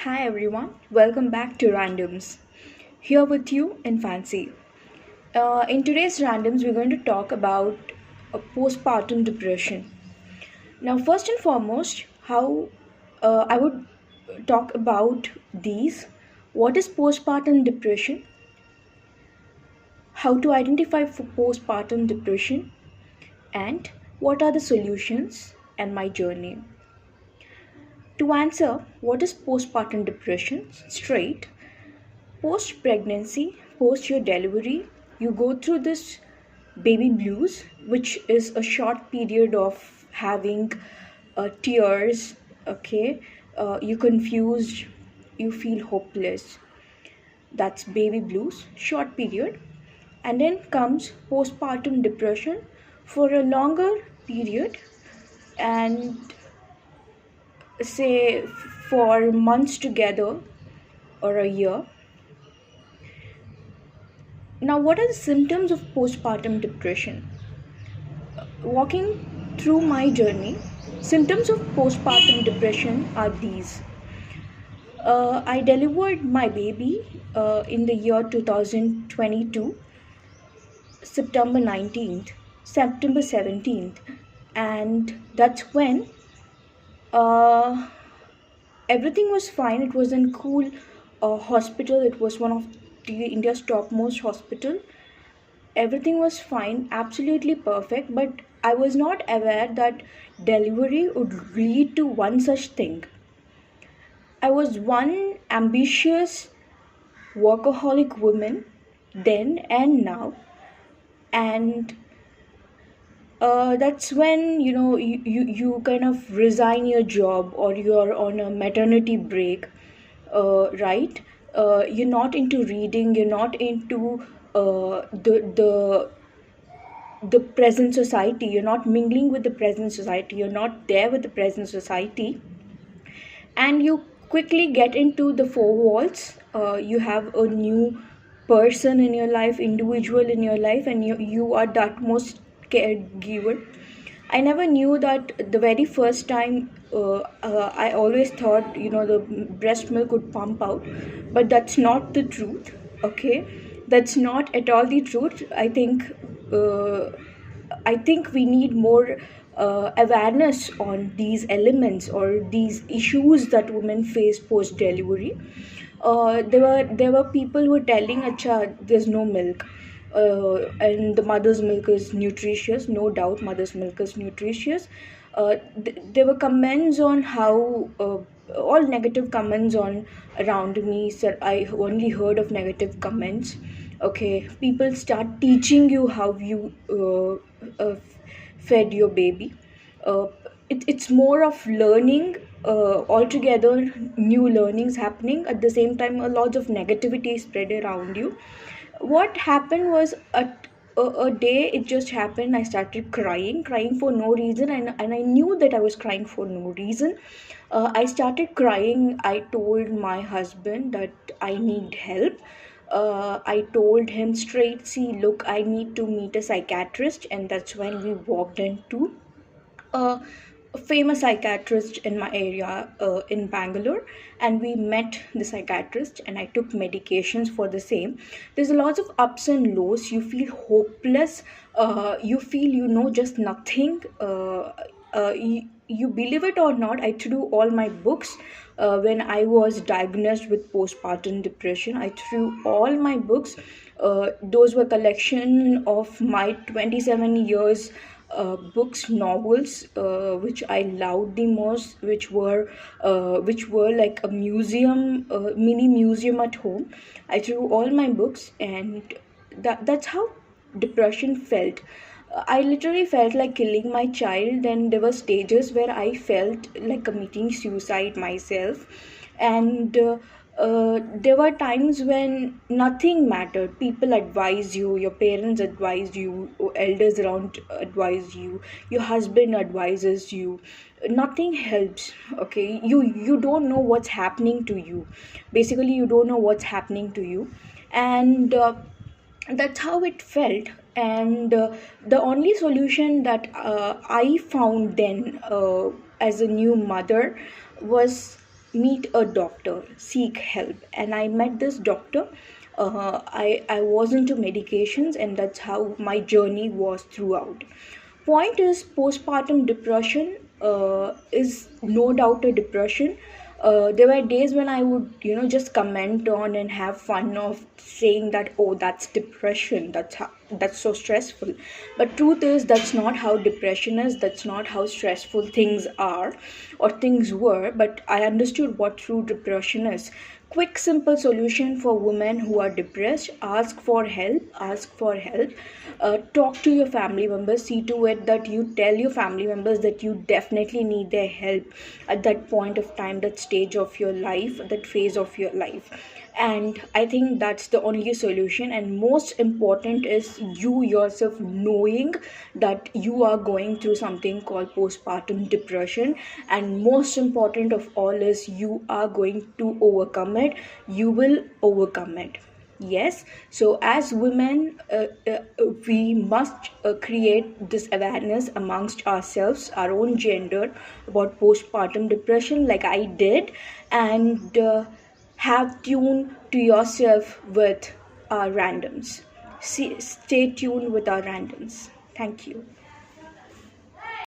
Hi everyone, welcome back to Randoms. Here with you in Fancy. In today's Randoms, we're going to talk about postpartum depression. Now, first and foremost, how I would talk about these. What is postpartum depression? How to identify for postpartum depression? And what are the solutions and my journey? To answer what is postpartum depression straight, post pregnancy, post your delivery, you go through this baby blues, which is a short period of having tears, okay? You confused, you feel hopeless. That's baby blues, short period. And then comes postpartum depression for a longer period, and say for months together or a year. Now, what are the symptoms of postpartum depression? Walking through my journey, symptoms of postpartum depression are these. I delivered my baby in the year 2022, September 19th, September 17th, and that's when uh, everything was fine. It was in cool hospital. It was one of the India's topmost hospital. Everything was fine, absolutely perfect, but I was not aware that delivery would lead to one such thing. I was one ambitious workaholic woman then and now, and that's when you kind of resign your job or you're on a maternity break, right? You're not into reading, you're not into the present society, you're not mingling with the present society, you're not there with the present society, and you quickly get into the four walls. You have a new person in your life, individual in your life, and you are that most caregiver. I never knew that the very first time. I always thought the breast milk would pump out, but that's not the truth. Okay, that's not at all the truth. Uh, I think we need more awareness on these elements or these issues that women face post delivery. There were people who were telling, "Acha, there's no milk." And the mother's milk is nutritious, no doubt mother's milk is nutritious. There were comments on how all negative comments on around me said I only heard of negative comments. Okay, people start teaching you how you fed your baby. uh, it's more of learning, altogether new learnings happening at the same time. A lot of negativity spread around you. What happened was a day it just happened. I started crying for no reason, and I knew that I was crying for no reason. I started crying. I told my husband that I need help. I told him straight, see, look, I need to meet a psychiatrist, and that's when we walked into a famous psychiatrist in my area, in Bangalore, and we met the psychiatrist, and I took medications for the same. There's a lot of ups and lows. You feel hopeless. You feel just nothing. You believe it or not, I threw all my books. When I was diagnosed with postpartum depression, I threw all my books. Those were collection of my 27 years books, novels, which I loved the most, which were like a museum, mini museum at home. I threw all my books, and that's how depression felt. I literally felt like killing my child. Then there were stages where I felt like committing suicide myself, and there were times when nothing mattered. People advise you, your parents advise you, elders around advise you, your husband advises you. Nothing helps. Okay, you don't know what's happening to you. Basically, you don't know what's happening to you, and that's how it felt. And the only solution that I found then, as a new mother, was meet a doctor, seek help. And I met this doctor. I was into medications, and that's how my journey was throughout. Point is, postpartum depression is no doubt a depression. There were days when I would, just comment on and have fun of saying that, oh, that's depression. That's so stressful. But truth is, that's not how depression is. That's not how stressful things are or things were. But I understood what true depression is. Quick, simple solution for women who are depressed: ask for help. Ask for help. Talk to your family members. See to it that you tell your family members that you definitely need their help at that point of time, that stage of your life, that phase of your life. And I think that's the only solution. And most important is you yourself knowing that you are going through something called postpartum depression. And most important of all is you are going to overcome it. You will overcome it. Yes, so as women, we must create this awareness amongst ourselves, our own gender, about postpartum depression, like I did, and have tuned to yourself with our randoms. Stay tuned with our randoms. Thank you.